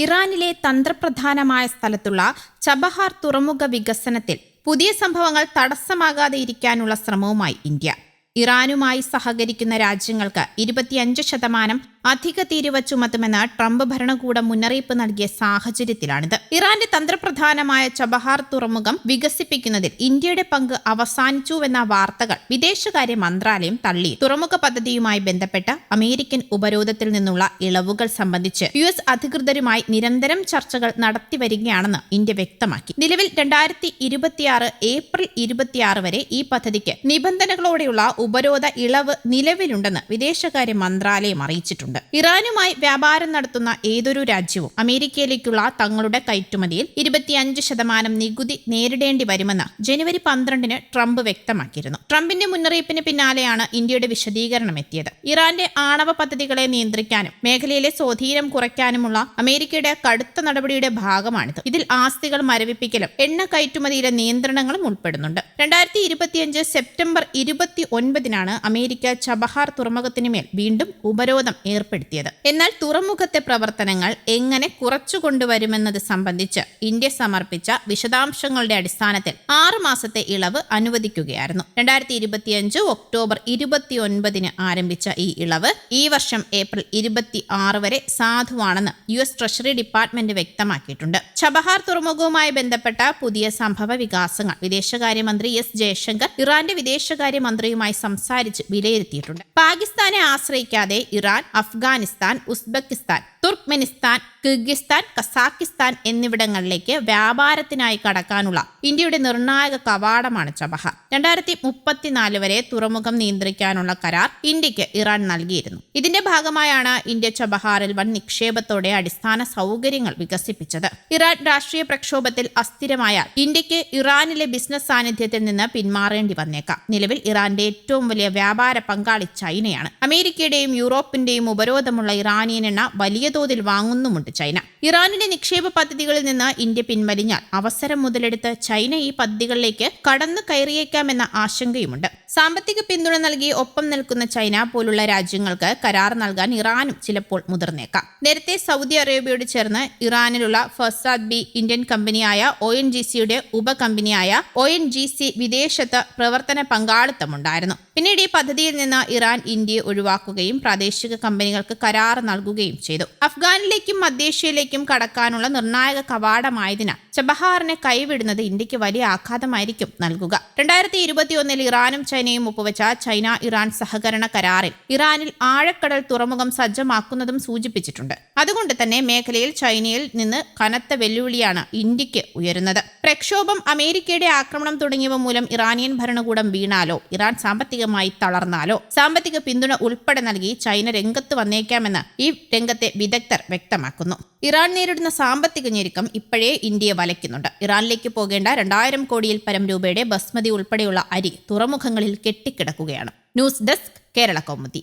ഇറാനിലെ തന്ത്രപ്രധാനമായ സ്ഥലത്തുള്ള ചബഹാർ തുറമുഖ വികസനത്തിൽ പുതിയ സംഭവങ്ങൾ തടസ്സമാകാതെ ഇരിക്കാനുള്ള ശ്രമവുമായി ഇന്ത്യ. ഇറാനുമായി സഹകരിക്കുന്ന രാജ്യങ്ങൾക്ക് 25% അധിക തീരുവ ചുമത്തുമെന്ന് ട്രംപ് ഭരണകൂടം മുന്നറിയിപ്പ് നൽകിയ സാഹചര്യത്തിലാണിത്. ഇറാന്റെ തന്ത്രപ്രധാനമായ ചബഹാർ തുറമുഖം വികസിപ്പിക്കുന്നതിൽ ഇന്ത്യയുടെ പങ്ക് അവസാനിച്ചുവെന്ന വാർത്തകൾ വിദേശകാര്യ മന്ത്രാലയം തള്ളി. തുറമുഖ പദ്ധതിയുമായി ബന്ധപ്പെട്ട അമേരിക്കൻ ഉപരോധത്തിൽ നിന്നുള്ള ഇളവുകൾ സംബന്ധിച്ച് US അധികൃതരുമായി നിരന്തരം ചർച്ചകൾ നടത്തിവരികയാണെന്ന് ഇന്ത്യ വ്യക്തമാക്കി. നിലവിൽ 2026 ഏപ്രിൽ 26 വരെ ഈ പദ്ധതിക്ക് നിബന്ധനകളോടെയുള്ള ഉപരോധ ഇളവ് നിലവിലുണ്ടെന്ന് വിദേശകാര്യ മന്ത്രാലയം അറിയിച്ചിട്ടുണ്ട്. ഇറാനുമായി വ്യാപാരം നടത്തുന്ന ഏതൊരു രാജ്യവും അമേരിക്കയിലേക്കുള്ള തങ്ങളുടെ കയറ്റുമതിയിൽ 25% നികുതി നേരിടേണ്ടി വരുമെന്ന് ജനുവരി 12 ട്രംപ് വ്യക്തമാക്കിയിരുന്നു. ട്രംപിന്റെ മുന്നറിയിപ്പിന് പിന്നാലെയാണ് ഇന്ത്യയുടെ വിശദീകരണം എത്തിയത്. ഇറാന്റെ ആണവ പദ്ധതികളെ നിയന്ത്രിക്കാനും മേഖലയിലെ സ്വാധീനം കുറയ്ക്കാനുമുള്ള അമേരിക്കയുടെ കടുത്ത നടപടിയുടെ ഭാഗമാണിത്. ഇതിൽ ആസ്തികൾ മരവിപ്പിക്കലും എണ്ണ കയറ്റുമതിയിലെ നിയന്ത്രണങ്ങളും ഉൾപ്പെടുന്നുണ്ട്. 2025 സെപ്റ്റംബർ 29-നാണ് അമേരിക്ക ചബഹാർ തുറമുഖത്തിന് മേൽ വീണ്ടും ഉപരോധം ഏർപ്പെടുത്തിയത്. എന്നാൽ തുറമുഖത്തെ പ്രവർത്തനങ്ങൾ എങ്ങനെ കുറച്ചുകൊണ്ടുവരുമെന്നത് സംബന്ധിച്ച് ഇന്ത്യ സമർപ്പിച്ച വിശദാംശങ്ങളുടെ അടിസ്ഥാനത്തിൽ 6 മാസത്തെ ഇളവ് അനുവദിക്കുകയായിരുന്നു. 2025 ഒക്ടോബർ 29-ന് ആരംഭിച്ച ഈ ഇളവ് ഈ വർഷം ഏപ്രിൽ 26 വരെ സാധുവാണെന്ന് US ട്രഷറി ഡിപ്പാർട്ട്മെന്റ് വ്യക്തമാക്കിയിട്ടുണ്ട്. ചബഹാർ തുറമുഖവുമായി ബന്ധപ്പെട്ട പുതിയ സംഭവ വികാസങ്ങൾ വിദേശകാര്യമന്ത്രി S ജയശങ്കർ ഇറാന്റെ വിദേശകാര്യമന്ത്രിയുമായി സംസാരിച്ച് വിലയിരുത്തിയിട്ടുണ്ട്. പാകിസ്ഥാനെ ആശ്രയിക്കാതെ Iran Afghanistan, Uzbekistan, Turkmenistan, Kyrgyzstan, Kazakhstan എന്നിവിടങ്ങളിലേക്ക് വ്യാപാരത്തിനായി കടക്കാനുള്ള ഇന്ത്യയുടെ നിർണായക കവാടമാണ് ചബഹാർ. 2034 വരെ തുറമുഖം നിയന്ത്രിക്കാനുള്ള കരാർ ഇന്ത്യക്ക് ഇറാൻ നൽകിയിരുന്നു. ഇതിന്റെ ഭാഗമായാണ് ഇന്ത്യ ചബഹാറിൽ വൻ നിക്ഷേപത്തോടെ അടിസ്ഥാന സൗകര്യങ്ങൾ വികസിപ്പിച്ചത്. ഇറാൻ രാഷ്ട്രീയ പ്രക്ഷോഭത്തിൽ അസ്ഥിരമായാൽ ഇന്ത്യക്ക് ഇറാനിലെ ബിസിനസ് സാന്നിധ്യത്തിൽ നിന്ന് പിന്മാറേണ്ടി വന്നേക്കാം. നിലവിൽ ഇറാന്റെ ഏറ്റവും വലിയ വ്യാപാര പങ്കാളി ചൈനയാണ്. അമേരിക്കയുടെയും യൂറോപ്പിന്റെയും ഉപരോധമുള്ള ഇറാനിയൻ എണ്ണ വലിയ തോതിൽ വാങ്ങുന്നുമുണ്ട് ചൈന. ഇറാനിലെ നിക്ഷേപ പദ്ധതികളിൽ നിന്ന് ഇന്ത്യ പിൻവലിഞ്ഞാൽ അവസരം മുതലെടുത്ത് ചൈന ഈ പദ്ധതികളിലേക്ക് കടന്നു കയറിയേക്കാമെന്ന ആശങ്കയുമുണ്ട്. സാമ്പത്തിക പിന്തുണ നൽകി ഒപ്പം നിൽക്കുന്ന ചൈന പോലുള്ള രാജ്യങ്ങൾക്ക് കരാർ നൽകാൻ ഇറാനും ചിലപ്പോൾ മുതിർന്നേക്കാം. നേരത്തെ സൗദി അറേബ്യയോട് ചേർന്ന് ഇറാനിലുള്ള ഫസാദ് ബി ഇന്ത്യൻ കമ്പനിയായ ONGCയുടെ ഉപകമ്പനിയായ ONGC വിദേശത്ത് പ്രവർത്തന പങ്കാളിത്തമുണ്ടായിരുന്നു. പിന്നീട് ഈ പദ്ധതിയിൽ നിന്ന് ഇറാൻ ഇന്ത്യയെ ഒഴിവാക്കുകയും പ്രാദേശിക കമ്പനികൾക്ക് കരാർ നൽകുകയും ചെയ്തു. അഫ്ഗാനിലേക്കും മധ്യേഷ്യയിലേക്കും കടക്കാനുള്ള നിർണായക കവാടമായതിനാൽ ചബഹാറിനെ കൈവിടുന്നത് ഇന്ത്യക്ക് വലിയ ആഘാതമായിരിക്കും നൽകുക. 2021 ഇറാനും ചൈനയും ഒപ്പുവെച്ച ചൈന ഇറാൻ സഹകരണ കരാറിൽ ഇറാനിൽ ആഴക്കടൽ തുറമുഖം സജ്ജമാക്കുന്നതും സൂചിപ്പിച്ചിട്ടുണ്ട്. അതുകൊണ്ട് തന്നെ മേഖലയിൽ ചൈനയിൽ നിന്ന് കനത്ത വെല്ലുവിളിയാണ് ഇന്ത്യക്ക് ഉയരുന്നത്. പ്രക്ഷോഭം, അമേരിക്കയുടെ ആക്രമണം തുടങ്ങിയവ മൂലം ഇറാനിയൻ ഭരണകൂടം വീണാലോ ഇറാൻ സാമ്പത്തികമായി തളർന്നാലോ സാമ്പത്തിക പിന്തുണ ഉൾപ്പെടെ നൽകി ചൈന രംഗത്ത് വന്നേക്കാമെന്ന് ഈ രംഗത്തെ വിദഗ്ധർ വ്യക്തമാക്കുന്നു. ഇറാൻ നേരിടുന്ന സാമ്പത്തിക ഞെരുക്കം ഇപ്പോഴേ ഇന്ത്യയെ വലയ്ക്കുന്നുണ്ട്. ഇറാനിലേക്ക് പോകേണ്ട 2000 കോടിയിൽ പരം രൂപയുടെ ബസ്മതി ഉൾപ്പെടെയുള്ള അരി തുറമുഖങ്ങളിൽ കെട്ടിക്കിടക്കുകയാണ്. News desk, Kerala Kaumudi.